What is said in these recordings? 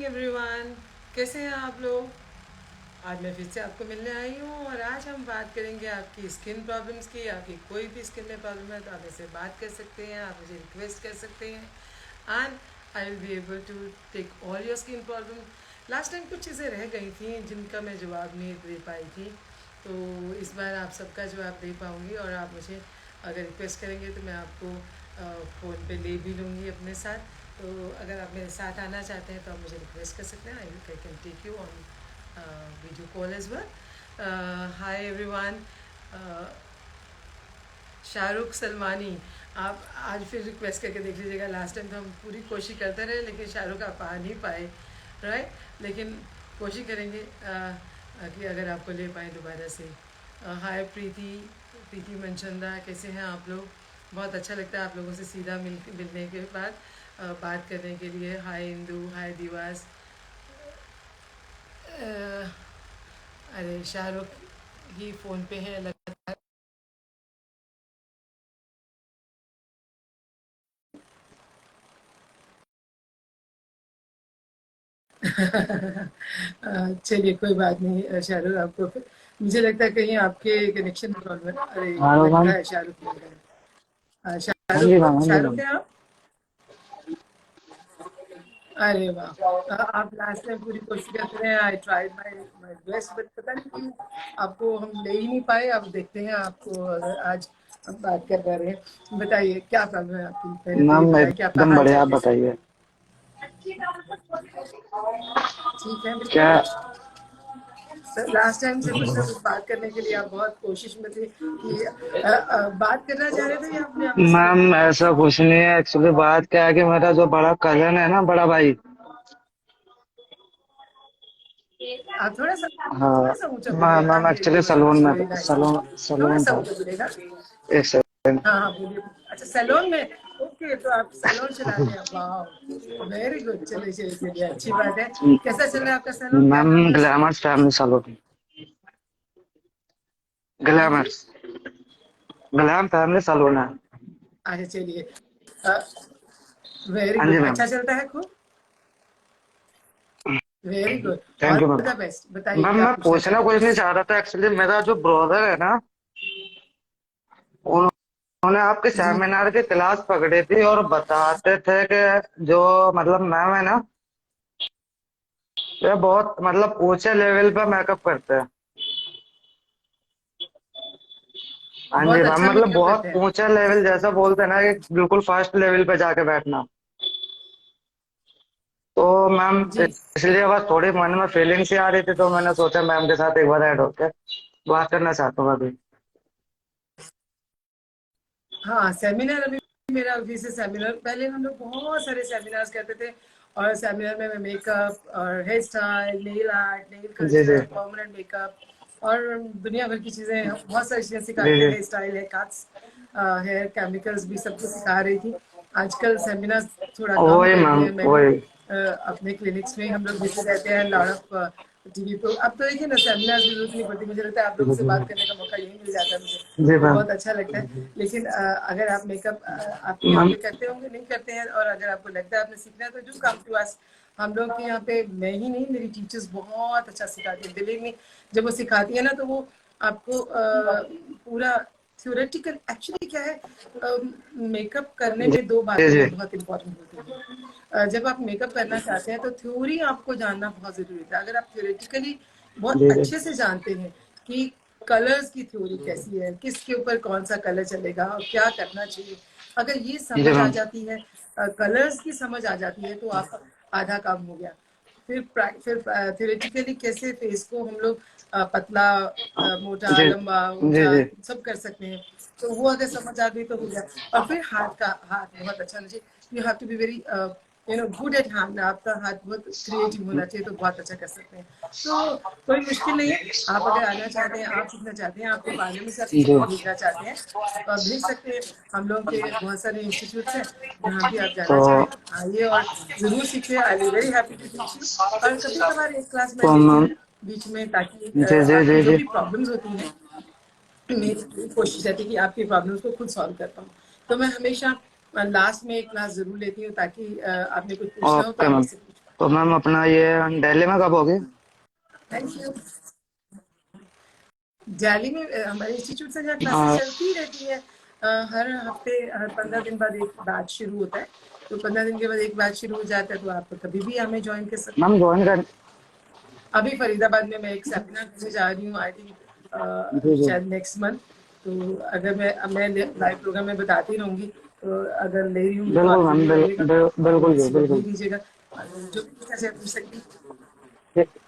Everyone. कैसे हैं आप लोग? आज मैं फिर से आपको मिलने आई हूँ और आज हम बात करेंगे आपकी स्किन प्रॉब्लम्स की। आपकी कोई भी स्किन में प्रॉब्लम है तो आप मुझसे बात कर सकते हैं, आप मुझे रिक्वेस्ट कर सकते हैं and I will be able to take all your skin problem. Last time कुछ चीज़ें रह गई थी जिनका मैं जवाब नहीं दे पाई थी, तो इस बार आप सबका जवाब दे पाऊँगी। और आप मुझे अगर रिक्वेस्ट करेंगे तो मैं आपको फ़ोन पे ले भी लूँगी अपने साथ। तो अगर आप मेरे साथ आना चाहते हैं तो आप मुझे रिक्वेस्ट कर सकते हैं। I can take you on video call as well. Hi everyone. Shahrukh Salmani, आप आज फिर रिक्वेस्ट करके देख लीजिएगा। लास्ट टाइम तो हम पूरी कोशिश करते रहे लेकिन शाहरुख आप आ नहीं पाए, राइट। लेकिन कोशिश करेंगे कि अगर आपको ले पाए दोबारा से। हाय प्रीति, प्रीति मनचंदा, कैसे हैं आप लोग? बहुत अच्छा लगता है आप लोगों से सीधा मिलने के बाद बात करने के लिए। हाय इंदू, हाय दिवास। अरे शाहरुख ही फ़ोन पे है लगातार। चलिए कोई बात नहीं। शाहरुख आपको मुझे लगता है कहीं आपके कनेक्शन में प्रॉब्लम। अरे हाँ लगता मैम। है शाहरुख मिल गए। हाँ जी शाहरुख मैम, हाँ जी शाहरुख मैम। है आप? अरे वाह। आप लास्ट टाइम पूरी कोशिश करते रहे। I tried my my best but पता नहीं क्यों आपको हम ले ही नहीं पाए। अब देखते हैं आपको अगर आज हम बात कर पा रहे हैं। बताइए क्या प्रॉब्लम है आपकी, पहले तो ये मैम बताइए कि आपका एकदम हाल बढ़िया, चाल आप कैसा है। बताइए। ठीक है क्या? बिल्कुल। सर लास्ट टाइम से कुछ ना कुछ बात करने के लिए आप बहुत कोशिश में थे कि बात करना चाह रहे थे या अपने आप किसी को मैम बुलाना ऐसा चाह रहे कुछ नहीं है, एक्चुअली बात क्या है कि मेरा जो बड़ा कजन है ना, बड़ा भाई। थे? आप थोड़ा सा हाँ ऊंचा बोलिए। I ma'am, can hear actually you salon में वेरी नाइसली। सलून थोड़ा सलून सा था। ऊंचा बोलिएगा। एक सेकंड। हाँ हाँ बोलिए। अच्छा सैलून में। ओके, तो आप सैलून चलाते हैं, वाह वेरी गुड। चलिए चलिए चलिए, अच्छी बात है। कैसा चल रहा है आपका सैलून, क्या मैम नाम है उसका? Glamours family salon. हाँ जी। ग्लैमर्स ग्लैम फैमिली सलून है। अच्छा चलिए। वेरी हाँ जी गुड, मैम। अच्छा चलता है खूब। Very good. Thank all you ma'am. The best. बताइए मैम क्या मैं पूछना पूछना चाहते हैं कुछ नहीं मुझसे। चाह रहा था, एक्चुअली मेरा जो ब्रदर है ना, उन्होंने आपके जी। सेमिनार की क्लास पकड़ी थी और बताते थे कि जो मतलब मैम है ना, वे बहुत मतलब ऊंचे लेवल पे मेकअप करते हैं। हाँ जी बहुत मैम, अच्छा मतलब मेकअप बहुत करते हैं। ऊंचा लेवल जैसा बोलते हैं ना कि बिल्कुल फर्स्ट लेवल पे जाके बैठना। तो मैम जी। इसलिए बस थोड़ी मन में फीलिंग्स ही आ रही थी, तो मैंने सोचा मैम के साथ एक बार ऐड होकर बात करना चाहता हूँ अभी। हाँ सेमिनार अभी मेरा अभी से सेमिनार, पहले हम लोग बहुत सारे सेमिनार्स करते थे। और सेमिनार में मैं मेकअप और hair style, nail art, nail जी जी। कल्चर, परमानेंट मेकअप और दुनिया भर की चीज़ें, बहुत सारी चीज़ें जी सिखाते थे। जी। Hair style, hair cuts, hair chemicals भी सब कुछ सिखा रही थी। आजकल सेमिनार्स थोड़ा कम वही कर मैम दिए हैं मैंने। वही। अपने क्लिनिक्स में हम लोग बिजी रहते हैं, लॉट ऑफ टीवी पे। अब तो देखिए ना, सेमिनार्स की जरूरत नहीं पड़ती। मुझे लगता है आप लोगों से बात करने का मौका यही मिल जाता है मुझे, जी तो मैम। बहुत अच्छा लगता है। लेकिन अगर आप मेकअप आपके यहाँ मैम पे करते होंगे, नहीं करते हैं, और अगर आपको लगता है आपने सीखना है तो डू कम टू अस। हम लोग के यहाँ पे, मैं ही नहीं, मेरी टीचर्स बहुत अच्छा सिखाती है दिल्ली में। जब वो सिखाती है ना तो वो आपको पूरा थ्योरेटिकल, एक्चुअली क्या है, मेकअप करने जी में दो जी बातें जी बहुत इंपॉर्टेंट होती हैं। जब आप मेकअप करना चाहते हैं तो थ्योरी आपको जानना बहुत ज़रूरी होता है। अगर आप थ्योरेटिकली बहुत जी जी अच्छे से जानते हैं कि कलर्स की थ्योरी कैसी है, किसके ऊपर कौन सा कलर चलेगा और क्या करना चाहिए, अगर ये जी समझ आ मैम। जाती है, कलर्स की समझ आ जाती है, तो आपका आधा काम हो गया। फिर थ्योरेटिकली कैसे फेस को हम लोग पतला, मोटा, जी लंबा, जी ऊंचा, जी। सब कर सकते हैं। तो वो अगर समझ आ गई तो हो गया। और फिर हाथ बहुत अच्छा होना चाहिए। You have to be very good at hand. आपका हाथ बहुत क्रिएटिव होना चाहिए, तो बहुत अच्छा कर सकते हैं। तो कोई मुश्किल नहीं है। आप अगर आना चाहते हैं, आप सीखना चाहते हैं, आपके बारे में से आप किसी जी। को भेजना चाहते हैं तो आप भेज सकते हैं। हम लोग के बहुत सारे इंस्टीट्यूट्स हैं जहाँ भी आप तो जाना चाहें, आइए और ज़रूर सीखिए। I be very happy to teach you. और कभी कभार एक क्लास मैं लेती मैम। हूँ बीच में, ताकि जी जी आपकी जी जो जी। भी प्रॉब्लम्स होती हैं, मेरी कोशिश रहती है कि आपकी प्रॉब्लम्स को खुद सॉल्व कर पाऊँ। तो मैं हमेशा लास्ट में एक क्लास ज़रूर लेती हूँ, ताकि आपने कुछ पूछना हो तो ओके आप मैम। मुझसे पूछ पाएँ। तो मैम अपना ये दिल्ली में कब होगी? Thank you. दिल्ली में हमारे इंस्टीट्यूट से जहाँ क्लासेस आ, चलती ही रहती है। हर हफ्ते, हर 15 दिन बाद एक बैच शुरू होता है। तो 15 दिन के बाद एक बैच शुरू हो जाता है, तो आप कभी भी हमें ज्वाइन कर सकते मैम हैं। ज्वाइन कर। अभी फरीदाबाद में मैं एक सेमिनार देने जा रही हूँ, आई थिंक जी जी। शायद नेक्स्ट मंथ। तो अगर मैं लाइव प्रोग्राम में बताती रहूंगी, तो अगर ले रही हूँ तो बिल्कुल आप मैम, जरूर आइएगा और बिल्कुल जी किसी को भेज बिल्कुल। दीजिएगा जो भी पूछ सकती।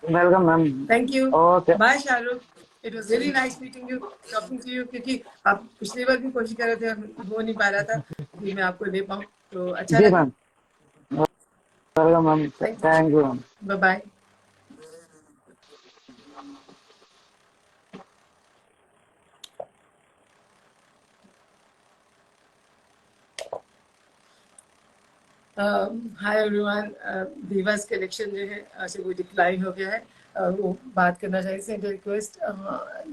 Welcome ma'am. Thank you. Okay. Bye Shahrukh. It was very nice meeting you, talking to you, क्योंकि आप पिछली बार भी कोशिश कर रहे थे, हो नहीं पा रहा था कि मैं आपको ले पाऊँ, तो अच्छा जी लगा। Ma'am. Welcome ma'am, thank thank you ma'am. You, bye bye. Hi everyone. Divas collection जो है से वो डिक्लाइन हो गया है। वो बात करना चाहिए से रिक्वेस्ट,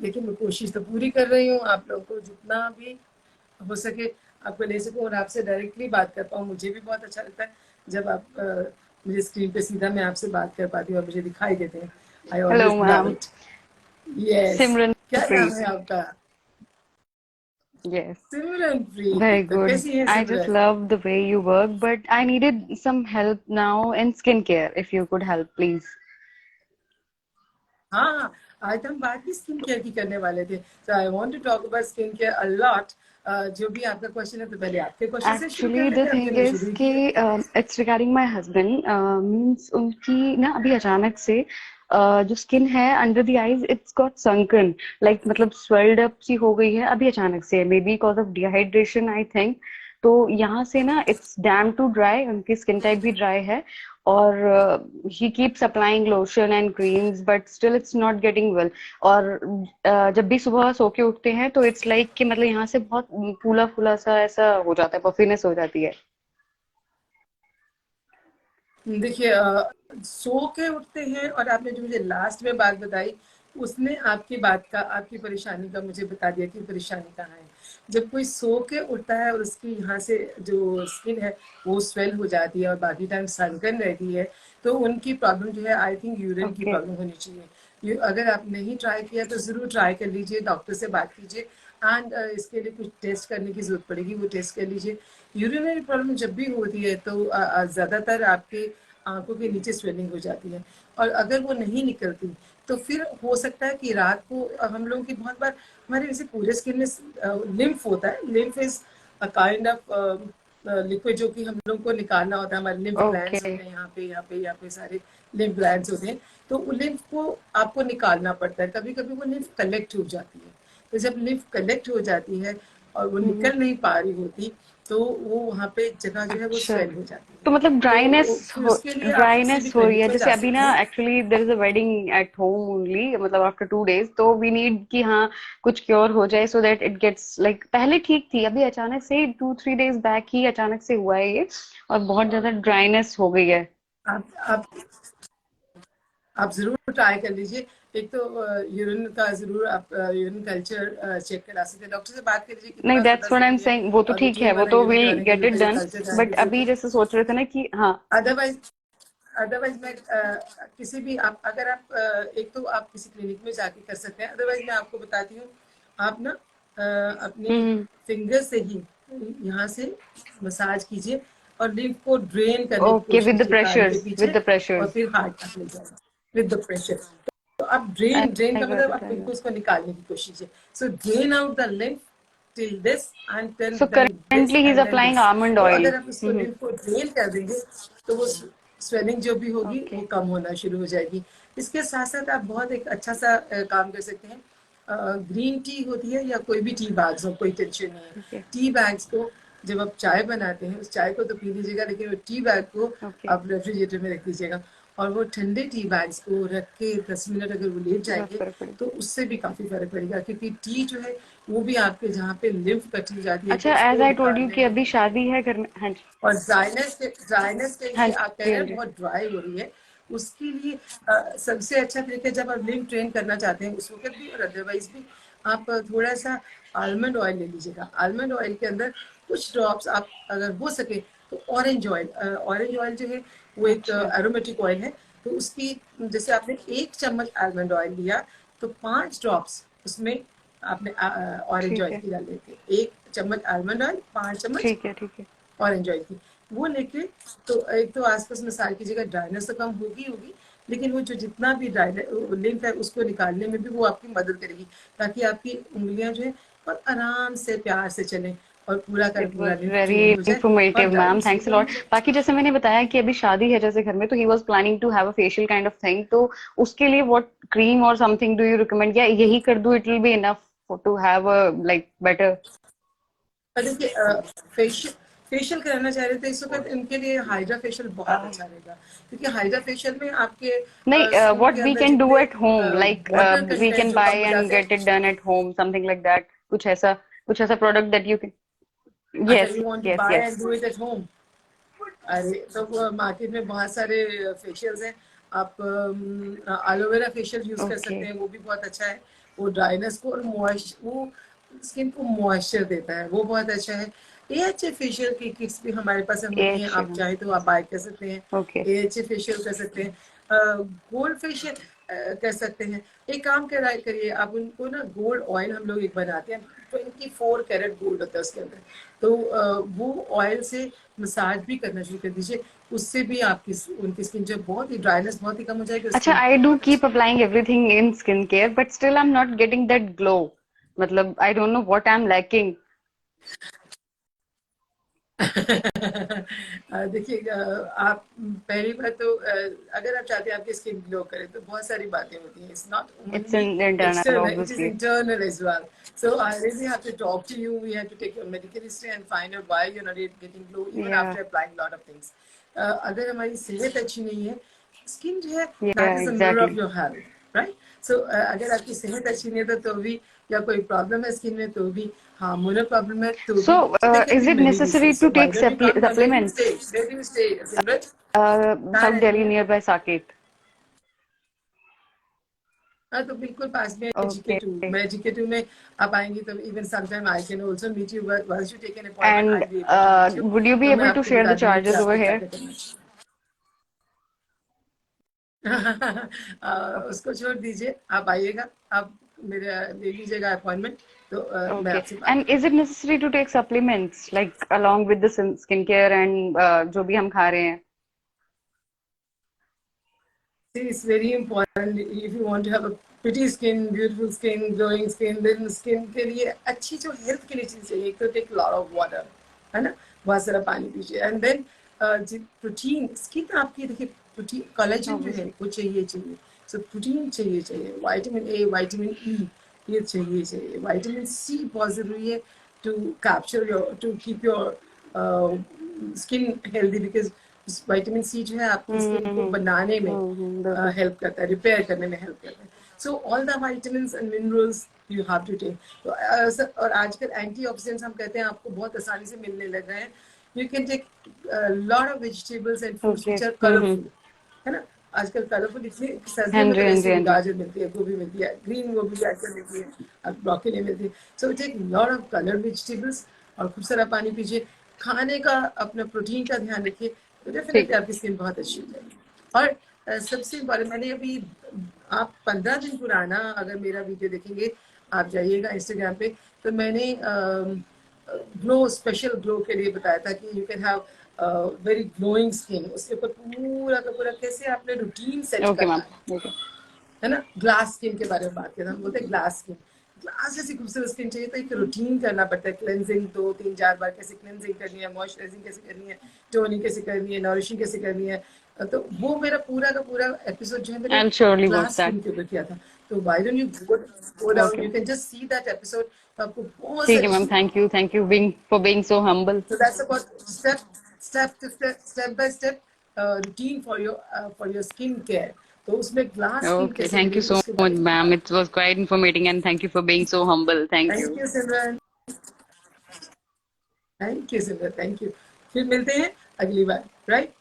लेकिन मैं कोशिश तो पूरी कर रही हूँ आप लोगों को जितना भी हो सके आपको ले सकूँ और आपसे डायरेक्टली बात कर पाऊँ। मुझे भी बहुत अच्छा लगता है जब आप मुझे स्क्रीन पे सीधा मैं आपसे बात कर पाती हूँ और मुझे दिखाई देते हैं। आई Hello, always love ma'am. It. Yes. Simran क्या नाम Preet. है आपका? Yes, सिमरन very प्रीत। तो good. कैसी है I just Simran? love the way you work, but I needed some help now in skincare. If you could help, please. हाँ, आज हम बात भी स्किन केयर की करने वाले थे। So I want to talk about skin care a lot. जो भी आपका क्वेश्चन है, तो पहले आपके क्वेश्चन से शुरू कर Actually, the लेते हैं, आपने thing तो is शुरू ही किया। कि it's regarding my husband. Means उनकी ना अभी अचानक से जो स्किन है under the eyes it's got sunken, like मतलब swelled up सी हो गई है अभी अचानक से, may be because of dehydration I think. तो यहाँ से ना इट्स डैम टू ड्राई, उनकी स्किन टाइप भी ड्राई है। और he keeps applying lotion and creams but still it's not getting well. और जब भी सुबह सो के उठते हैं तो इट्स लाइक कि मतलब यहाँ से बहुत फूला फूला सा ऐसा हो जाता है, पफीनेस हो जाती है। देखिए, सो के उठते हैं और आपने जो मुझे लास्ट में बात बताई, उसने आपकी बात का, आपकी परेशानी का मुझे बता दिया कि परेशानी कहाँ है। जब कोई सो के उठता है और उसकी यहाँ से जो स्किन है वो स्वेल हो जाती है और बाकी टाइम सनकन रहती है, तो उनकी प्रॉब्लम जो है आई थिंक यूरिन की ओके। प्रॉब्लम होनी चाहिए। अगर आप नहीं ट्राई किया तो ज़रूर ट्राई कर लीजिए, डॉक्टर से बात कीजिए। एंड इसके लिए कुछ टेस्ट करने की ज़रूरत पड़ेगी, वो टेस्ट कर लीजिए। यूरिनरी प्रॉब्लम जब भी होती है तो ज़्यादातर आपके आंखों के नीचे स्वेलिंग हो जाती है, और अगर वो नहीं निकलती तो फिर हो सकता है कि रात को हम लोगों की बहुत बार हमारे वैसे पूरे स्किन में लिम्फ होता है। Lymph is a kind of liquid जो कि हम लोग को निकालना होता है। हमारे लिम्फ ग्लैंड्स ओके। होते हैं यहाँ पे, यहाँ पे सारे लिम्फ ग्लैंड्स होते हैं। तो वो लिम्फ को आपको निकालना पड़ता है। कभी कभी वो लिम्फ कलेक्ट हो जाती है। तो जब लिम्फ कलेक्ट हो जाती है और वो हम्म। निकल नहीं पा रही होती, तो वो वहाँ पे जगह जो है वो अच्छा, स्वेल हो जाती है। तो मतलब तो फिर उसके लिए आप किसी भी ड्राइनेस हो रही क्लिनिक है में जैसे जा अभी ना, सकते हैं। Actually there is a wedding at home only, मतलब आफ्टर 2 days, तो वी नीड कि हाँ कुछ क्योर हो जाए so that it gets like, पहले ठीक थी अभी अचानक से 2-3 days बैक ही अचानक से हुआ है ये, और बहुत ज्यादा ड्राइनेस हो गई है। आप आप ज़रूर ट्राई कर लीजिए। एक तो यूरिन का ज़रूर आप यूरिन कल्चर चेक करा सकते हैं, डॉक्टर से बात कर लीजिए कितना नहीं, ज़्यादा दैट्स व्हाट आई एम ज़रूरी है। सेइंग, वो तो और ठीक है, रूटीन वो वाला तो यूरिन विल कराने के गेट लिए इट पहले डन। कल्चर कराने बट की ज़रूरत अभी है। जैसे सोच रहे थे ना कि हाँ। अदरवाइज अदरवाइज मैं किसी भी आप अगर आप एक तो आप किसी क्लिनिक में जाके कर सकते हैं। अदरवाइज मैं आपको बताती हूँ, आप ना अपनी हम्म। फिंगर से ही यहाँ से मसाज कीजिए और लिम्फ को ड्रेन करने की ओके, कोशिश विद द कीजिए कान के प्रेशर्स, विद पीछे, द और प्रेशर्स। फिर हार्ट तक ले जाएगा विद द प्रेशर। तो आप आई ड्रेन ड्रेन आई का गॉट मतलब इट, आप आई बिल्कुल गॉट। उसको निकालने की कोशिश कीजिए। So drain out the lymph till this and then So then this currently he's and then applying this। almond तो oil. अगर आप उसको Mm-hmm. लिम्फ को ड्रेन कर देंगे तो वो स्वेलिंग जो भी होगी वो Okay. कम होना शुरू हो जाएगी। इसके साथ साथ आप बहुत एक अच्छा सा काम कर सकते हैं। ग्रीन टी होती है या कोई भी टी बैग्स हो, कोई टेंशन नहीं है। Okay. टी बैग्स को जब आप चाय बनाते हैं, उस चाय को तो पी लीजिएगा, लेकिन वो टी बैग को Okay. आप रेफ्रिजरेटर में रख दीजिएगा। और वो ठंडे टी बैग्स को रख के 10 मिनट अगर वो लेट रब जाएंगे, फर्क पड़ेगा। तो उससे भी काफ़ी फर्क पड़ेगा, क्योंकि टी जो है वो भी आपके जहाँ पे लिम्फ कटी जाती है तो अच्छा, एज उसको आई टोल्ड यू निकालने कि में अभी हेल्प शादी करती है। है घर में। हाँ जी। और ड्राइनेस के हाँ लिए आप कह जी, रहे हाँ हैं जी। बहुत ड्राई हो रही है, उसके लिए सबसे अच्छा तरीका, जब आप लिम्फ ट्रेन करना चाहते हैं उस वक्त भी और अदरवाइज भी, आप थोड़ा सा आलमंड ऑयल ले लीजिएगा। आलमंड ऑयल के अंदर कुछ ड्रॉप्स आप अगर हो सके तो ऑरेंज ऑयल जो है वो एक अच्छा एरोमेटिक ऑयल है। तो उसकी जैसे आपने 1 चम्मच आलमंड ऑयल लिया तो 5 ड्रॉप्स उसमें आपने ऑरेंज ठीक ऑयल है की डाल देते, 1 चम्मच आलमंड ऑयल, 5 चम्मच ठीक है ठीक है। ऑरेंज ऑयल की, वो लेके तो एक तो आसपास मसाज कीजिएगा, ड्राइनेस तो कम होगी होगी, लेकिन वो जो जितना भी लिंफ है उसको निकालने में भी वो आपकी मदद करेगी, ताकि आपकी उंगलियां जो है और आराम से प्यार से चलें और पूरा का इट पूरा वाज लिंफ वेरी ड्रेन हो जाए और इंफॉर्मेटिव मैम, ड्राइनेस भी थैंक्स अ कम लॉट। हो जाए। बाकी जैसे मैंने बताया कि अभी शादी है जैसे घर में, तो he was planning to have a facial kind of thing, तो उसके लिए व्हाट क्रीम और समथिंग डू यू रिकमेंड, या यही कर दूं it will be enough to have a like better? और देखिए फेशियल फेशियल कराना चाह रहे थे इस वक्त, इनके लिए हाइड्रा फेशियल बहुत अच्छा रहेगा, क्योंकि हाइड्रा फेशियल में आपके नहीं, स्किन व्हाट के वी अंदर कैन डू जितने at home, like water we content can जो बाय कम हो एंड जाते गेट इट हैं। Done at home, something like that, कुछ ऐसा प्रोडक्ट दैट यू कैन। अच्छा, yes you want to yes buy and yes. Do it at home. अरे तो मार्केट में बहुत सारे फेशियल्स हैं, आप एलोवेरा फेशियल यूज कर ओके सकते हैं, वो भी बहुत अच्छा है। वो ड्राइनेस को और वो स्किन को मॉइस्चर देता है, वो बहुत अच्छा है। एएचए फेशियल की किट्स भी हमारे पास मिली हैं, आप एच, चाहे तो आप बाय कर सकते हैं। ओके। एएचए फेशियल कर सकते हैं, गोल्ड फेशियल कर सकते हैं। एक काम करिए आप उनको ना, गोल्ड ऑयल हम लोग एक बनाते हैं, 24 कैरेट गोल्ड होता है उसके अंदर, तो वो ऑयल से मसाज भी करना शुरू कर दीजिए, उससे भी आपकी उनकी स्किन जो बहुत ही ड्राइनेस बहुत ही कम हो जाएगी, अच्छा, स्किन आई डू बहुत कीप अच्छी। Applying everything in skin care, but still I am not getting that glow, मतलब I don't know what I am lacking. देखिए आप पहली बात तो अगर आप चाहते हैं आपकी स्किन ग्लो करे तो बहुत सारी बातें होती हैं, it's not it's only in internal external, it is obviously. internal as well. So I really have to talk to you. We have to take your medical history and find out why you're not getting glow even या after applying a lot of things. अगर हमारी सेहत अच्छी नहीं है, skin जो है या that is the mirror exactly. Of your health, right? So अगर आपकी सेहत अच्छी नहीं है तो भी, या कोई प्रॉब्लम है स्किन में तो भी, हार्मोनल प्रॉब्लम है तो सो भी, so there can is be it many necessary reasons. To So why take don't you come now? Where do you supplements? stay? Where do you stay, Simran? कहाँ south रहती दिल्ली हैं? Near by Saket. हाँ तो बिल्कुल पास में है ओके। GK2, मैं GK2 में आप आएंगी तो even sometime I can also meet you, once you take an appointment and I be able to meet you, would you be तो मैं एबल टू आपको शेयर बता द दूंगी कि चार्जेस ओवर आपको क्या हियर? क्या करना चाहिए। उसको छोड़ दीजिए, आप आइएगा, आप मेरे ले लीजिएगा अपॉइंटमेंट, तो मैं ओके। आपसे बात एंड इज करूंगी। It necessary to take supplements like along with the skin care and जो भी हम खा रहे हैं? See, it's very important if you want to have a pretty skin, beautiful skin, glowing skin, then skin के लिए अच्छी जो हेल्थ के लिए चीज चाहिए, एक तो टेक लॉट ऑफ वाटर, है ना, बहुत सारा पानी पीजिए, एंड देन प्रोटीन, स्किन आपकी देखिए प्रोटीन कोलेजन जो है ऑब्वियसली। वो चाहिए, सो प्रोटीन चाहिए, विटामिन ए, विटामिन ई ये चाहिए, विटामिन सी बहुत जरूरी है to capture your, to keep your skin healthy, because vitamin C जो है आपकी स्किन को बनाने में बिल्कुल। हेल्प करता है, रिपेयर करने में हेल्प करता है। So all the vitamin and minerals you have to take. तो और आजकल एंटीऑक्सीडेंट्स हम कहते हैं आपको बहुत आसानी से मिलने लग रहे हैं, you can take lot of vegetables and fruits okay. Which are colourful, है ना, आजकल कलरफुल इतनी, हाँ सर्दियों में जी तो हाँ वैसे जी हाँ भी जी। गाजर मिलती है, गोभी मिलती है, ग्रीन गोभी आजकल मिलती है, अब ब्रोकली मिलती है। So take lot of colour vegetables और खूब सारा पानी पीजिए, खाने का अपना प्रोटीन का ध्यान रखिए, तो ठीक डेफिनेटली है। आपकी स्किन बहुत अच्छी हो जाएगी। और सबसे इम्पोर्टेंट, मैंने अभी, आप 15 दिन पुराना अगर मेरा वीडियो देखेंगे, आप जाइएगा इंस्टाग्राम पे, तो मैंने ग्लो, स्पेशल ग्लो के लिए बताया था कि you can have very glowing skin, उसके ऊपर पूरा का पूरा कैसे आपने रूटीन सेट ओके करना मैम। ओके। है ना, ग्लास स्किन के बारे में बात किया था, हम बोलते हैं ग्लास स्किन, ग्लास जैसी खूबसूरत स्किन चाहिए तो एक रूटीन करना पड़ता है, क्लेंजिंग 2 3 4 बार कैसे क्लेंजिंग करनी है, मॉइस्चराइजिंग कैसे करनी है, टोनिंग कैसे करनी है, नरिशिंग कैसे करनी है, तो वो मेरा पूरा का पूरा एपिसोड जो है मैंने I surely watch glass that. Skin के ऊपर किया था, तो why don't you go down, okay you ma'am. Can just see that episode, तो आपको बहुत ठीक है सारी मैम, चीजें, thank you being for being so humble. so that's about step by step routine for your skin care, तो उसमें glass skin Okay, कैसे thank you मिलेगी so उसके much, बारे में ma'am. बात It was quite informating, and thank you for being so humble. Thank thank you. You Simran, thank you Simran, thank you, फिर मिलते हैं अगली बार, right,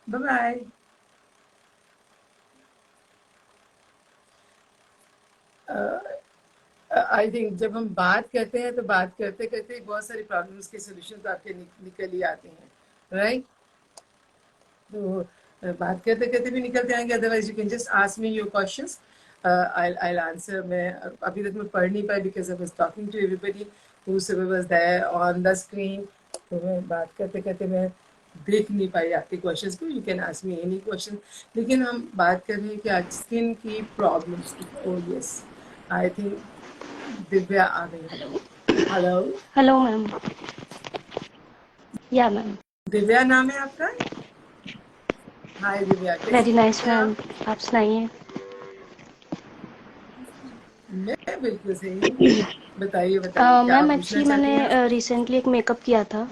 bye bye. I think जब हम बात करते हैं तो बात करते करते बहुत सारी प्रॉब्लम्स के सोल्यूशन तो आपके निकल ही आते हैं, राइट? तो बात करते करते भी निकलते आएंगे, otherwise you can just ask me your questions, I answer. मैं अभी तक मैं पढ़ नहीं पाई because I was talking to everybody whosoever was there on the screen. तो मैं बात करते करते मैं देख नहीं पाई आपके क्वेश्चंस को. You can ask me any question. लेकिन हम बात कर रहे हैं कि आज स्किन की प्रॉब्लम्स की. Oh yes, I think Divya आ गई. Hello, hello ma'am. Yeah ma'am. Divya नाम है आपका? हाय दिव्या, वेरी कैसी नाइस हैं मैम. आप? आप सुनाइए. मैं बिल्कुल सही हूँ. बताइए बताइए क्या मैम पूछना एक्चुअली चाहती हैं आप? मैंने रिसेंटली एक मेकअप किया था,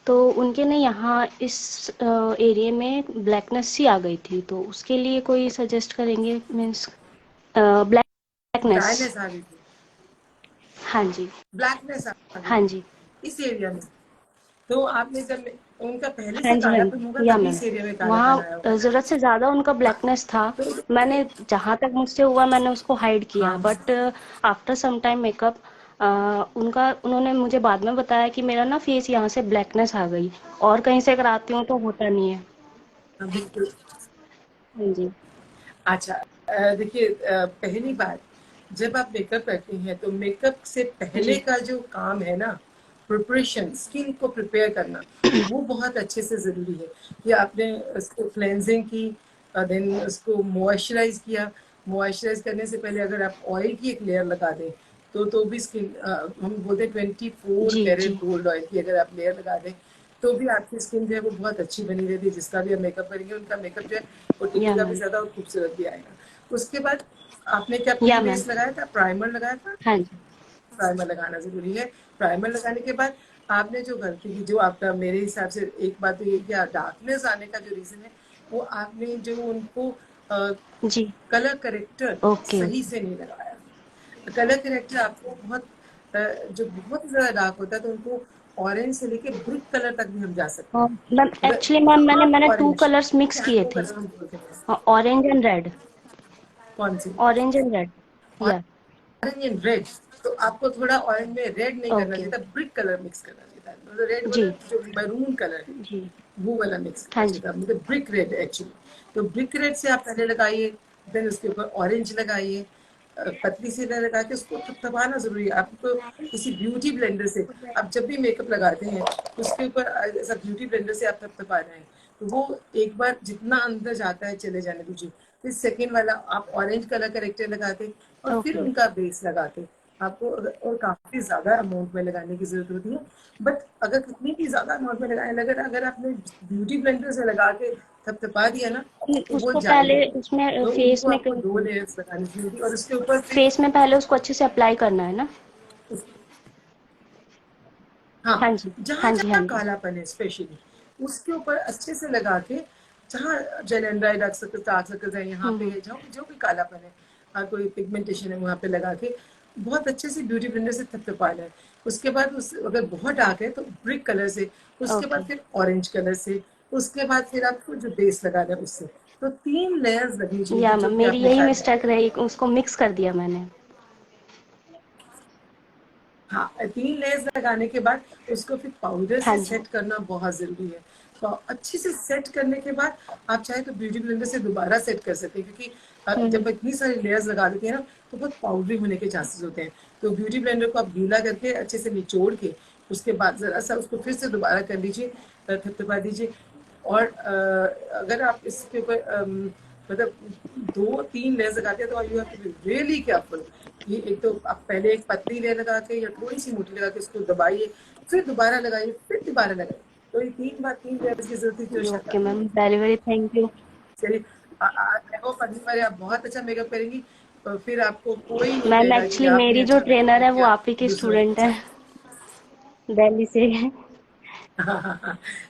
तो उनके ना यहाँ इस एरिया में ब्लैकनेस सी आ गई थी, तो उसके लिए कोई सजेस्ट करेंगे? Means blackness. ड्राइनेस आ गई थी, हाँ जी. ब्लैकनेस आ गई हाँ थी जी. इस एरिया में. तो आपने जब उनका पहले हाँ से जी. हाँ कालापन होगा जी. या तभी मैम. इस एरिया में कालापन आया वहाँ होगा. ज़रूरत से ज़्यादा उनका हाँ. ब्लैकनेस था. तो मैंने जहाँ तक मुझसे हुआ मैंने उसको हाइड किया, हाँ but after some time makeup उनका उन्होंने मुझे बाद में बताया कि मेरा ना फेस यहाँ से ब्लैकनेस आ गई, और कहीं से कराती हूँ तो होता नहीं है. हाँ, बिल्कुल. हाँ जी. अच्छा, देखिए, पहली बात, जब आप मेकअप करती हैं तो मेकअप से पहले जी. का जो काम है ना, प्रिपरेशन, स्किन को प्रिपेयर करना, वो बहुत अच्छे से ज़रूरी है. कि आपने उसको क्लेंजिंग की, देन उसको मॉइस्चराइज किया. मॉइस्चराइज करने से पहले अगर आप ऑयल की एक लेयर लगा दें तो भी स्किन, हम बोलते हैं 24 जी. कैरेट जी. गोल्ड ऑयल की अगर आप लेयर लगा दें तो भी आपकी स्किन जो है वो बहुत अच्छी बनी रहती है. जिसका भी आप मेकअप करेंगे उनका मेकअप जो है वो या टिकेगा भी मैम. ज़्यादा और खूबसूरत भी आएगा. उसके बाद आपने क्या प्री या मैम. बेस लगाया था, प्राइमर लगाया था? हाँ जी. प्राइमर लगाना ज़रूरी है. प्राइमर लगाने के बाद आपने जो गलती की, जो आपका मेरे हिसाब से एक बात तो ये कि डार्कनेस आने का जो रीज़न है वो आपने जो उनको जी. Colour corrector okay. सही से नहीं लगाया. कलर करेक्टर आपको बहुत, जो बहुत ज़्यादा डार्क होता है तो उनको ऑरेंज से लेके ब्रिक कलर तक भी हम जा सकते हैं. मैम मतलब एक्चुअली मैम मैंने dark to orange, colours mix किए टैको थे, कलर हम बोलते हैं. Orange and red. कौन सी? Orange and red. Yeah. Orange and red. तो आपको थोड़ा ऑरेंज में रेड नहीं करना ओके. चाहिए था, ब्रिक कलर मिक्स करना चाहिए था. मतलब रेड जी. वाला जो मैरून कलर है जी. वो वाला मिक्स करना हाँ चाहिए जी. था, मतलब ब्रिक रेड एक्चुअली. तो ब्रिक रेड से आप पहले लगाइए, देन उसके ऊपर ऑरेंज लगाइए. पतली सी लेयर लगा के उसको थपथपाना जरूरी है. आपको किसी ब्यूटी ब्लेंडर से, आप जब भी मेकअप लगाते हैं उसके ऊपर ऐसा ब्यूटी ब्लेंडर से आप थपथपा रहे हैं तो वो एक बार जितना अंदर जाता है चले जाने दीजिए. फिर सेकेंड वाला आप ऑरेंज कलर करेक्टर लगाते और फिर ओके. उनका बेस लगाते. आपको और काफी ज्यादा अमाउंट में लगाने की जरूरत होती है. बट अगर कितनी भी ज्यादा अमाउंट में लगाए, अगर आपने ब्यूटी ब्लेंडर से लगा के थपथपा दिया ना तो वो उसको पहले जाएगा. उसमें तो फेस उनको में आपको 2 लेयर्स लगानी चाहिए और उसके ऊपर फिर फेस में पहले उसको अच्छे से अप्लाई करना है ना? हाँ, हाँ जी. जहाँ हाँ जी. हाँ जहाँ जी. कालापन है स्पेशली उसके ऊपर अच्छे से लगा के, जहाँ जेलेंड्राई डार्क सर्कल्स है यहाँ पे, हम्म. जो जो भी कालापन है, कोई पिगमेंटेशन है वहाँ पे लगा के बहुत अच्छे से ब्यूटी ब्लेंडर से थपथपाना है. उसके बाद उस अगर बहुत डार्क है तो ब्रिक कलर से, उसके बाद ओके. फिर ऑरेंज कलर से, उसके बाद फिर आपको जो बेस लगाना है उससे. तो 3 लेयर्स लगनी चाहिए या थी जो मैम कि मेरी आपने यही शायद. मिस्टेक रही, उसको मिक्स कर दिया मैंने. हाँ, 3 लेयर्स लगाने के बाद उसको फिर पाउडर हाँ से जी. सेट करना बहुत ज़रूरी है. तो अच्छे से सेट करने के बाद आप चाहे तो ब्यूटी ब्लेंडर से दोबारा सेट कर सकते हैं क्योंकि हम्म. जब इतनी सारी लेयर्स लगा देते हैं ना तो बहुत पाउडरी होने के चांसेस होते हैं. तो ब्यूटी ब्लेंडर को आप गीला करके अच्छे से निचोड़ के उसके बाद ज़रा सा उसको फिर से दोबारा कर लीजिए, थपथपा दीजिए. और अगर आप इसके ऊपर मतलब 2-3 लेयर्स लगाते हैं तो you have to be really careful. ये एक तो आप पहले एक पतली लेयर लगा के या थोड़ी सी मोटी लगा के उसको दबाइए, फिर दोबारा लगाइए, फिर दोबारा लगाइए. तो ये 3 बार 3 लेयर्स की जरूरत है जो शायद ओके आपने मैम. नहीं की. Very very thank you. चलिए, आई होप अगली बार आप बहुत अच्छा मेकअप करेंगी और फिर आपको कोई नहीं मैम कहेगा कि एक्चुअली आपने मेरी जो अच्छा मेकअप ट्रेनर नहीं है वो किया, आप ही की दूसरों ने स्टूडेंट है, अच्छा. दिल्ली से.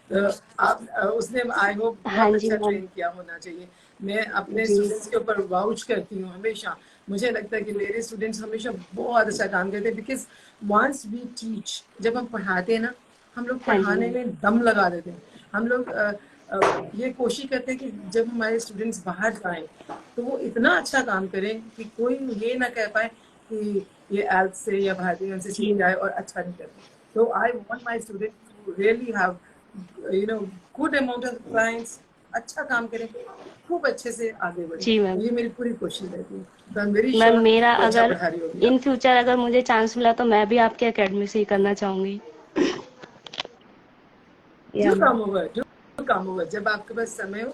तो आप उसने आई होप हाँ बहुत जी अच्छा मैम. ट्रेन किया होना चाहिए. मैं अपने जी. स्टूडेंट्स के ऊपर वाउच करती हूँ हमेशा. मुझे लगता है कि मेरे स्टूडेंट्स हमेशा बहुत अच्छा काम करते हैं बिकॉज वंस वी टीच, जब हम पढ़ाते हैं ना हम लोग हाँ जी पढ़ाने मैम. में दम लगा देते हैं. हम लोग ये कोशिश करते हैं कि जब हमारे स्टूडेंट्स बाहर जाएं तो वो इतना अच्छा काम करें कि कोई ये ना कह पाए कि ये एल्प से या भारतीय से जी सीख मैम. जाए और अच्छा नहीं करते. So I want my students to really have good amount of clients, अच्छा काम करें, खूब अच्छे से आगे बढ़े। जी मैम। ये मेरी पूरी कोशिश रहती है। तो I am very ma'am sure मेरा तो अच्छा अगर पढ़ा रही होगी इन आप। फ्यूचर अगर मुझे चांस मिला तो मैं भी आपके एकेडमी से ही करना चाहूंगी। या जो मैम। काम होगा, जो काम होगा, जब आपके पास समय हो,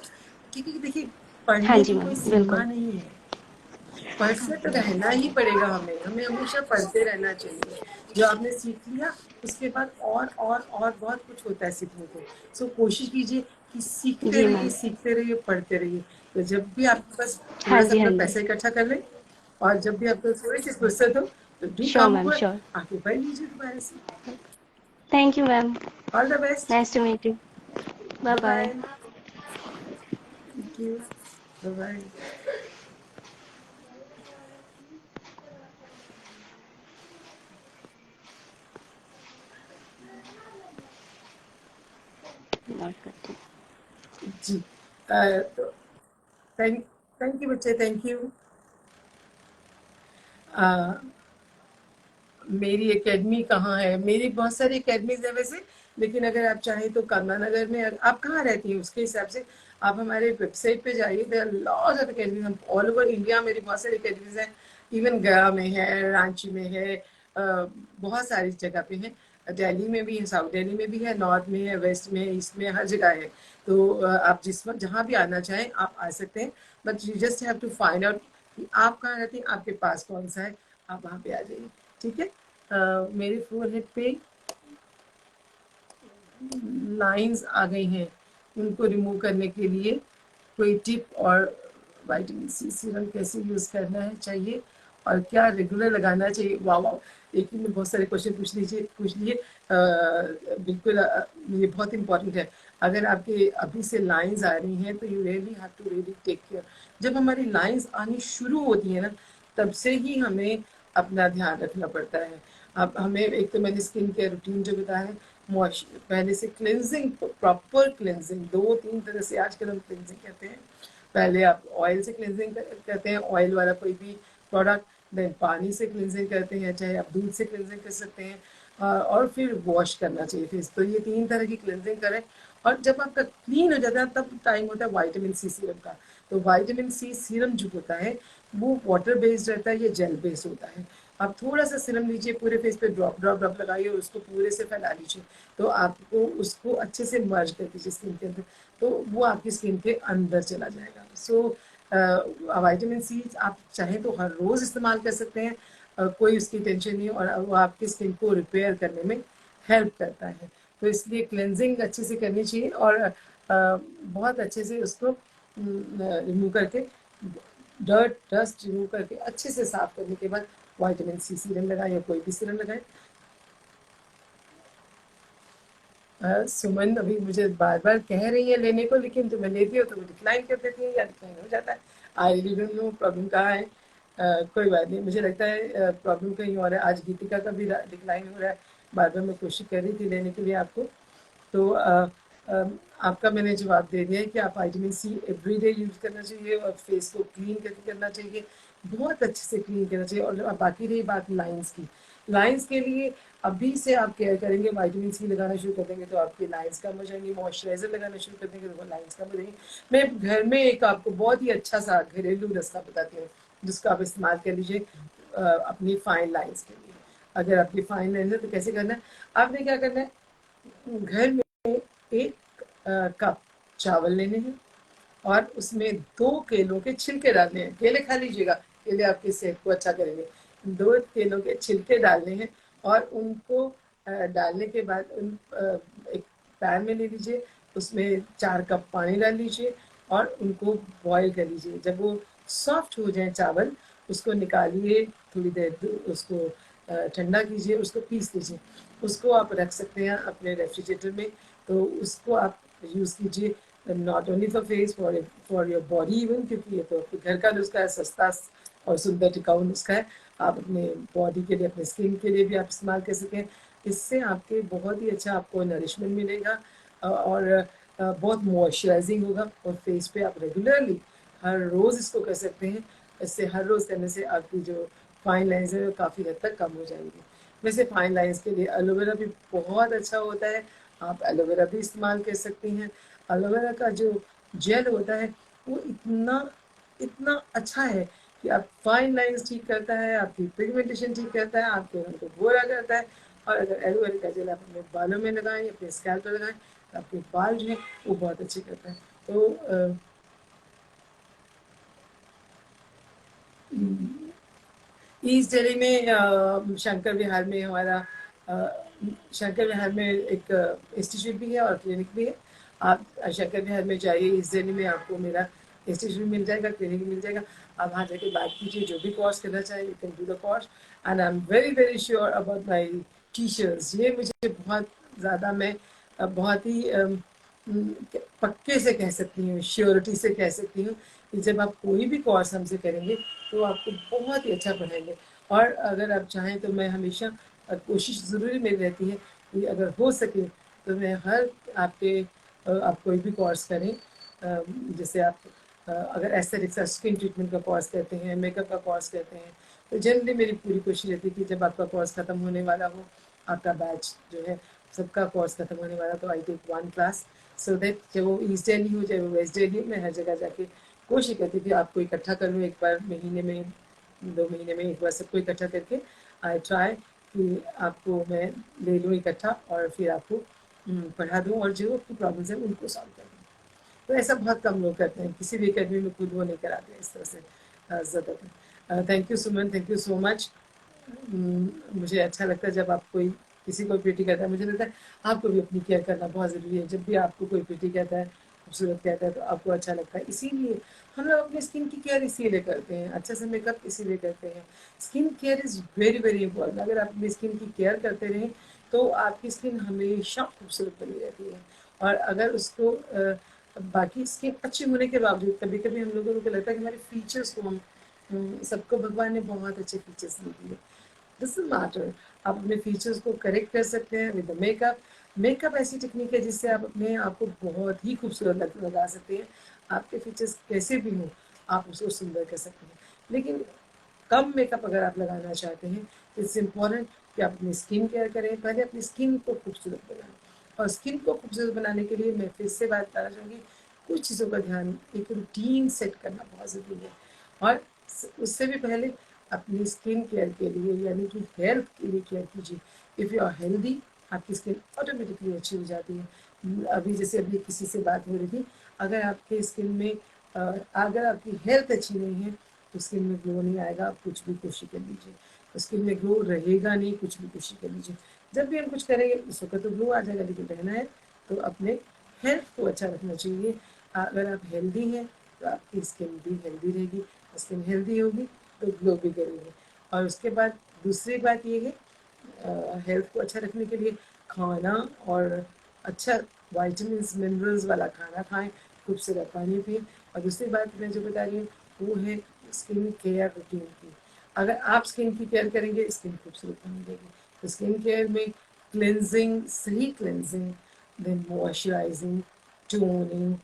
क्योंकि देखिए हाँ पढ़ने जी की मैम, कोई सीमा बिल्कुल। नहीं है। पढ़ते तो रहना ही पड़ेगा, हमें हमें हमेशा पढ़ते रहना चाहिए। जो आपने सीख लिया उसके बाद और बहुत कुछ होता है सीखने को। सो कोशिश कीजिए कि जी मैम। सीखते रहिए, पढ़ते रहिए। तो जब भी आपके पास हाँ थोड़ा सा जी, हाँ अपना जी। पैसा इकट्ठा कर लें, और जब भी आपको थोड़ी सी फुर्सत हो तो do sure come ma'am, over, sure. आके पढ़ लीजिए दोबारा से। Thank you ma'am. All the best. Nice to meet you. Bye bye bye. Bye. Thank you. Bye bye. Note करती हूँ। जी। तो थैंक थैंक यू बच्चे, थैंक यू। मेरी एकेडमी कहाँ है? मेरी बहुत सारी एकेडमीज है वैसे, लेकिन अगर आप चाहें तो कमला नगर में, आप कहाँ रहती हैं उसके हिसाब से आप हमारे वेबसाइट पे जाइए। There are lots of academies, हम ऑल ओवर इंडिया मेरी बहुत सारी एकेडमीज हैं। इवन गया में है, रांची में है, बहुत सारी जगह पे हैं। दिल्ली में भी है, साउथ दिल्ली में भी है, नॉर्थ में है, वेस्ट में है, ईस्ट में, हर जगह है। तो आप जिस वक्त जहाँ भी आना चाहें आप आ सकते हैं, but you just have to find out कि आप कहाँ रहती हैं, आपके पास कौन सा है, आप वहाँ पे आ जाइए। ठीक है। मेरे फोरहेड पे लाइंस आ गई हैं, उनको रिमूव करने के लिए कोई टिप और विटामिन सी सीरम कैसे यूज करना है चाहिए और क्या रेगुलर लगाना चाहिए? वाह वाह, एक ही में बहुत सारे क्वेश्चन पूछ लिए। बिल्कुल, ये बहुत इंपॉर्टेंट है। अगर आपके अभी से लाइंस आ रही हैं तो you really have to really take care. जब हमारी लाइंस आनी शुरू होती है ना, तब से ही हमें अपना ध्यान रखना पड़ता है। अब हमें, एक तो मैंने स्किन केयर रूटीन जो बताया है, पहले से क्लिनजिंग, प्रॉपर क्लिनजिंग, 2-3 तरह से आजकल हम क्लिनजिंग कहते हैं। पहले आप ऑयल से क्लिनजिंग करते हैं, ऑयल वाला कोई भी प्रोडक्ट, देन पानी से क्लिनजिंग करते हैं, चाहे आप दूध से क्लिनजिंग कर सकते हैं, और फिर वॉश करना चाहिए फेस। तो ये 3 तरह की क्लिनजिंग करें, और जब आपका क्लीन हो जाता है तब टाइम होता है विटामिन सी सीरम का। तो विटामिन सी सीरम जो होता है वो वाटर बेस्ड रहता है, ये जेल बेस्ड होता है। आप थोड़ा सा सीरम लीजिए, पूरे फेस पे ड्रॉप ड्रॉप ड्रॉप लगाइए और उसको पूरे से फैला लीजिए। तो आपको उसको अच्छे से मर्ज कर दीजिए स्किन के अंदर, तो वो आपकी स्किन के अंदर चला जाएगा। सो विटामिन सी आप चाहें तो हर रोज इस्तेमाल कर सकते हैं, कोई उसकी टेंशन नहीं, और वो आपकी स्किन को रिपेयर करने में हेल्प करता है। तो इसलिए क्लेंजिंग अच्छे से करनी चाहिए, और बहुत अच्छे से उसको रिमूव करके, डर्ट डस्ट रिमूव करके अच्छे से साफ करने के बाद विटामिन सी सीरम लगाएं या कोई भी सीरम लगाएं। सुमन अभी मुझे बार बार कह रही है लेने को, लेकिन तो मैं लेती हूँ तो वो डिक्लाइन कर देती है या डिक्लाइन हो जाता है। I really don't know problem कहाँ है। कोई बात नहीं, मुझे लगता है प्रॉब्लम कहीं और है। आज गीतिका का भी डिक्लाइन हो रहा है, बार बार मैं कोशिश कर रही थी लेने के लिए आपको। तो आपका मैंने जवाब दे दिया है कि आप विटामिन सी एवरीडे यूज करना चाहिए, और फेस को क्लीन करके करना चाहिए, बहुत अच्छे से क्लीन करना चाहिए। और बाकी रही बात लाइंस की, लाइंस के लिए अभी से आप केयर करेंगे, विटामिन सी लगाना शुरू कर देंगे तो आपकी लाइंस कम हो जाएंगी, मॉइस्चराइजर लगाना शुरू कर देंगे तो लाइंस कम हो जाएंगी। मैं घर में एक आपको बहुत ही अच्छा सा घरेलू नुस्खा बताती हूँ, जिसको आप इस्तेमाल कर लीजिए अपनी फाइन लाइंस के लिए। अगर आपकी फाइन लाइंस है तो कैसे करना है, आपने क्या करना है, घर में एक कप चावल लेने हैं, और उसमें 2 केलों के छिलके डालने हैं। केले खा लीजिएगा, केले आपकी सेहत को अच्छा करेंगे। 2 केलों के छिलके डालने हैं, और उनको डालने के बाद एक पैन में ले लीजिए, उसमें 4 कप पानी डाल लीजिए और उनको बॉईल कर लीजिए। जब वो सॉफ्ट हो जाए चावल, उसको निकालिए, थोड़ी देर उसको ठंडा कीजिए, उसको पीस लीजिए। उसको आप रख सकते हैं अपने रेफ्रिजरेटर में। तो उसको आप यूज़ कीजिए, not only for face, for your body even, क्योंकि ये तो घर का नुस्खा है, सस्ता और सुंदर टिकाऊ नुस्खा है। आप अपने बॉडी के लिए, अपने स्किन के लिए भी आप इस्तेमाल कर सकें। इससे आपके बहुत ही अच्छा आपको नरिशमेंट मिलेगा, और बहुत मॉइस्चराइजिंग होगा, और फेस पे आप रेगुलरली हर रोज़ इसको कर सकते हैं। इससे हर रोज़ करने से आपकी जो फाइन लाइन्स है वो काफ़ी हद तक कम हो जाएंगी। वैसे फाइन लाइन्स के लिए एलोवेरा भी बहुत अच्छा होता है, आप एलोवेरा भी इस्तेमाल कर सकती हैं। एलोवेरा का जो जेल होता है वो इतना इतना अच्छा है कि आप फाइन लाइंस ठीक करता है, आपकी पिगमेंटेशन ठीक करता है, आपके रंग को गोरा करता है। और अगर एलोवेरा का जेल आप अपने बालों में लगाएं, अपने स्कैल्प पर लगाएं, तो आपके बाल जो है वो बहुत अच्छे करता है। तो ईस्ट दिल्ली में शंकर विहार में हमारा शंकर विहार में एक इंस्टीट्यूट भी है और क्लिनिक भी है। आप शंकर विहार में जाइए, ईस्ट दिल्ली में आपको मेरा इंस्टीट्यूट मिल जाएगा, क्लिनिक मिल जाएगा। आप वहाँ जाके बात कीजिए, जो भी कोर्स करना चाहे you can do the course. And I am very very sure about my teachers. ये मुझे बहुत ज़्यादा मैं बहुत ही पक्के से कह सकती हूँ, श्योरिटी से कह सकती हूँ कि जब आप कोई भी कोर्स हमसे करेंगे तो आपको बहुत ही अच्छा पढ़ाएंगे। और अगर आप चाहें तो मैं हमेशा कोशिश ज़रूरी मेरी रहती है कि अगर हो सके तो मैं हर आपके आप कोई भी कोर्स करें, जैसे आप अगर एस्थेटिक्स का स्किन ट्रीटमेंट का कोर्स करते हैं, मेकअप का कोर्स करते हैं, तो जनरली मेरी पूरी कोशिश रहती है कि जब आपका कोर्स ख़त्म होने वाला हो, आपका बैच जो है सबका कोर्स ख़त्म होने वाला, तो I take one class so that चाहे वो ईस्ट दिल्ली हो चाहे वो वेस्ट दिल्ली हो, मैं हर जगह जाके कोशिश करती थी आपको इकट्ठा कर लूँ एक बार महीने में, 2 महीने में एक बार सबको इकट्ठा करके आई ट्राई कि आपको मैं ले लूँ इकट्ठा और फिर आपको पढ़ा दूँ और जो आपकी प्रॉब्लम्स हैं उनको सॉल्व कर दूँ। तो ऐसा बहुत कम लोग करते हैं, किसी भी अकेडमी में खुद वो नहीं कराते हैं इस तरह से ज़्यादातर। Thank you Suman, thank you so much. मुझे अच्छा लगता है जब आप कोई किसी को प्रीति कहता है, मुझे लगता है आपको भी अपनी केयर करना बहुत ज़रूरी है। जब भी आपको कोई प्रीति कहता है, खूबसूरत कहता है, तो आपको अच्छा लगता है। इसीलिए हम लोग अपनी स्किन की केयर इसीलिए करते हैं, अच्छे से मेकअप इसीलिए करते हैं। Skin care is very very important. अगर आप अपनी स्किन की केयर करते रहें तो आपकी स्किन हमेशा खूबसूरत बनी रहती है। और अगर उसको बाकी स्किन अच्छी होने के बावजूद कभी कभी हम लोगों को लगता है कि हमारे फीचर्स को सबको भगवान ने बहुत अच्छे फीचर्स दे दिए, डजंट मैटर। आप अपने फीचर्स को करेक्ट कर सकते हैं विद मेकअप। मेकअप ऐसी टेक्निक है जिससे आप अपने आप को बहुत ही खूबसूरत लगा सकते हैं। आपके फीचर्स कैसे भी हों, आप उसको सुंदर कर सकते हैं। लेकिन कम मेकअप अगर आप लगाना चाहते हैं तो इट्स इम्पॉर्टेंट कि आप अपनी स्किन केयर करें। पहले अपनी स्किन को खूबसूरत बनाएं, और स्किन को खूबसूरत बनाने के लिए मैं फिर से बात करना चाहूँगी, कुछ चीज़ों का ध्यान, एक रूटीन सेट करना बहुत ज़रूरी है। और उससे भी पहले अपनी स्किन केयर के लिए यानी कि हेल्थ के लिए केयर कीजिए। इफ़ यू आर हेल्दी, आपकी स्किन ऑटोमेटिकली अच्छी हो जाती है। अभी जैसे अभी किसी से बात हो रही थी, अगर आपके स्किन में अगर आपकी हेल्थ अच्छी नहीं है तो स्किन में ग्लो नहीं आएगा। आप कुछ भी कोशिश कर लीजिए, तो स्किन में ग्लो रहेगा नहीं, कुछ भी कोशिश कर लीजिए। जब भी हम कुछ करेंगे उस वक्त तो ग्लो आ जाएगा, लेकिन रहना है तो अपने हेल्थ को अच्छा रखना चाहिए। अगर आप हेल्दी हैं तो आपकी स्किन भी हेल्दी रहेगी, स्किन हेल्दी होगी तो ग्लो भी करेगी। और उसके बाद दूसरी बात ये है, हेल्थ को अच्छा रखने के लिए खाना और अच्छा वाइटामिन्स मिनरल्स वाला खाना खाएं, खूबसूरत पानी पिए। और दूसरी बात मैं जो बता रही हूँ वो है स्किन केयर रूटीन की। अगर आप स्किन की केयर करेंगे स्किन खूबसूरत बनी रहेगी। तो स्किन केयर में क्लेंजिंग, सही cleansing, then moisturising, toning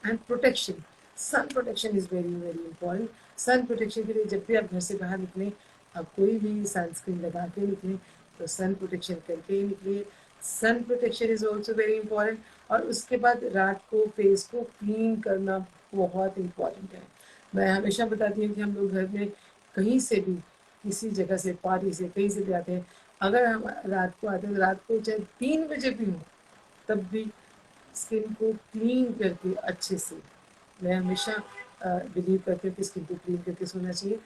and protection. Sun protection is very very important. Sun protection के लिए जब भी आप घर से बाहर निकलें, आप कोई भी सनस्क्रीन लगा के निकलें तो सन प्रोटेक्शन करके ही निकलिए। Sun protection is also very important. और उसके बाद रात को फेस को क्लीन करना बहुत इंपॉर्टेंट है। मैं हमेशा बताती हूँ कि हम लोग घर में कहीं से भी, किसी जगह से, पार्टी से, कहीं से भी आते हैं, अगर हम रात को आते हैं तो रात को चाहे 3 बजे भी हो तब भी स्किन को क्लीन करके अच्छे से, मैं हमेशा बिलीव करती हूँ कि स्किन को क्लीन करके सोना चाहिए।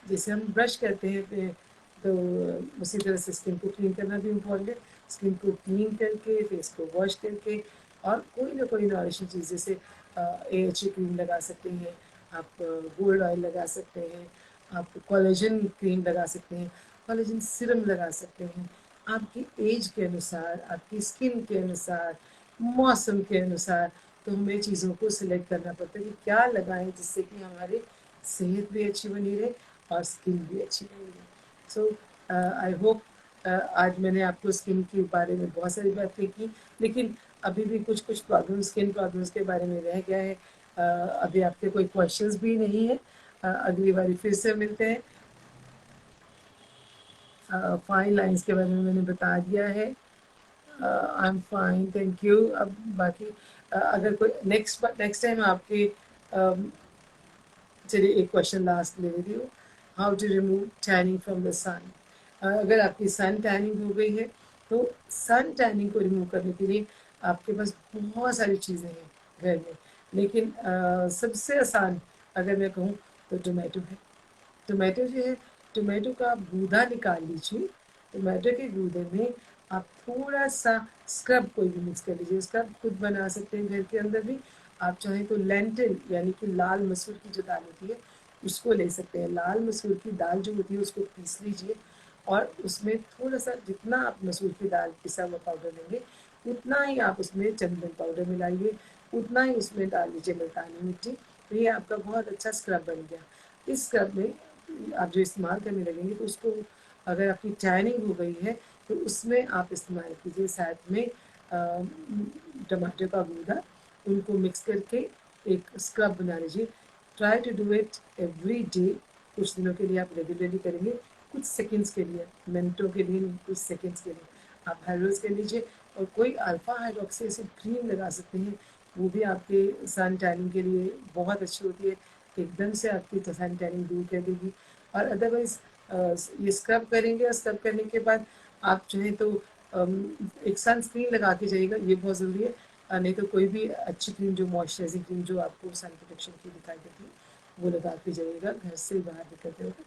जैसे हम ब्रश करते हैं तो उसी तरह से स्किन को क्लीन करना भी इम्पोर्टेंट है। स्किन को क्लीन करके, फेस को वॉश करके, और कोई ना कोई नॉरिशिंग चीज़ जैसे AHA क्रीम लगा सकते हैं आप, गोल्ड ऑयल लगा सकते हैं आप, कोलेजन क्रीम लगा सकते हैं, कोलेजन सिरम लगा सकते हैं। आपकी एज के अनुसार, आपकी स्किन के अनुसार, मौसम के अनुसार तो हमें चीज़ों को सिलेक्ट करना पड़ता है कि क्या लगाएं जिससे कि हमारी सेहत भी अच्छी बनी रहे और स्किन भी अच्छी बनी रहे। सो आई होप आज मैंने आपको स्किन के बारे में बहुत सारी बातें की, लेकिन अभी भी कुछ कुछ प्रॉब्लम, स्किन प्रॉब्लम्स के बारे में रह गया है। अभी आपके कोई क्वेश्चंस भी नहीं है। अगली बारी फिर से मिलते हैं। फाइन लाइंस के बारे में मैंने बता दिया है। I am fine, thank you. अब बाकी अगर कोई नेक्स्ट टाइम आपके चलिए एक क्वेश्चन लास्ट ले लेती हूँ। How to remove tanning from the sun. अगर आपकी सन टैनिंग हो गई है तो सन टैनिंग को रिमूव करने के लिए आपके पास बहुत सारी चीज़ें हैं घर में, लेकिन सबसे आसान अगर मैं कहूँ तो टोमेटो है। टोमेटो जो है, टोमेटो का आप गूदा निकाल लीजिए। टोमेटो के गूदे में आप थोड़ा सा स्क्रब कोई भी मिक्स कर लीजिए। स्क्रब खुद बना सकते हैं घर के अंदर भी। आप चाहें तो लेंटिल यानी कि लाल मसूर की जो दाल होती है उसको ले सकते हैं। लाल मसूर की दाल जो होती है उसको पीस लीजिए और उसमें थोड़ा सा, जितना आप मसूर की दाल पिसा हुआ पाउडर लेंगे उतना ही आप उसमें चंदन पाउडर मिलाइए, उतना ही उसमें डाल लीजिए मुल्तानी मिट्टी। तो ये आपका बहुत अच्छा स्क्रब बन गया। इस स्क्रब में आप जो इस्तेमाल करने लगेंगे तो उसको, अगर आपकी टैनिंग हो गई है तो उसमें आप इस्तेमाल कीजिए साथ में टमाटर का गूदा, उनको मिक्स करके एक स्क्रब बना लीजिए। Try to do it every day. कुछ दिनों के लिए आप रेगुलरली करेंगे, कुछ सेकंड्स के लिए, मिनटों के लिए नहीं, कुछ सेकंड्स के लिए आप हर रोज़ कर लीजिए। और कोई अल्फ़ा हाइड्रोक्सी एसिड क्रीम लगा सकते हैं, वो भी आपके सन टैनिंग के लिए बहुत अच्छी होती है, एकदम से आपकी सन टैनिंग दूर कर देगी। और अदरवाइज़ ये स्क्रब करेंगे और स्क्रब करने के बाद आप चाहें तो एक सनस्क्रीन लगा के जाइएगा, ये बहुत ज़रूरी है। नहीं तो कोई भी अच्छी क्रीम, जो मॉइस्चराइजिंग क्रीम जो आपको सन प्रोटेक्शन की दिखाई देती है, वो लगा के जाइएगा घर से बाहर निकलते वक्त,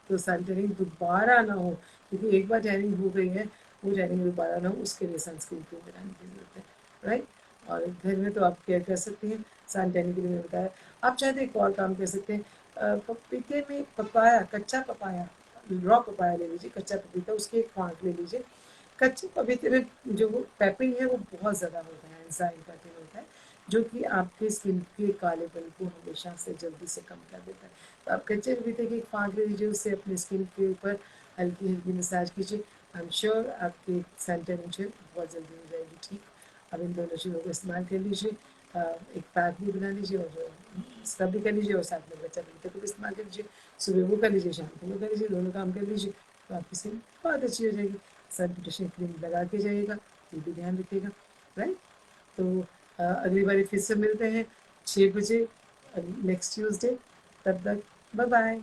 तो सन टैनिंग दोबारा ना हो। क्योंकि एक बार टैनिंग हो गई है, वो टैनिंग दोबारा ना हो, उसके लिए सनस्क्रीन क्रीम लगाने की ज़रूरत है, राइट। और घर में तो आप केयर कर सकते हैं सन टैनिंग के लिए, मैंने बताया। आप चाहे तो एक और काम कर सकते हैं, पपीते में पपाया, कच्चा पपाया, रॉ पपाया ले लीजिए, कच्चा पपीता, उसकी एक फाँक ले लीजिए। कच्चे पपीते में जो वो पेपिन है वो बहुत ज़्यादा होता है, एंजाइम पेपिन होता है, जो कि आपके स्किन के कालेपन को हमेशा से जल्दी से कम कर देता है। तो आप कच्चे पपीते की एक फाँक ले लीजिए, उससे अपने स्किन के ऊपर हल्की हल्की मसाज कीजिए। आई एम श्योर आपकी सन टैनिंग जो बहुत जल्दी हो जाएगी ठीक। अब इन दोनों चीज़ों को इस्तेमाल कर लीजिए। एक पैक भी बना लीजिए और स्क्रब भी कर लीजिए, और साथ में बच्चा पपीते को भी इस्तेमाल कर लीजिए। सुबह वो कर लीजिए, शाम को वो कर लीजिए, दोनों काम कर लीजिए तो आपकी स्किन बहुत अच्छी हो जाएगी। सन प्रोटेक्शन क्रीम लगा के जाइएगा, ये भी ध्यान रखिएगा, राइट। तो अगली बार फिर से मिलते हैं 6 बजे नेक्स्ट ट्यूसडे। तब तक बाय बाय।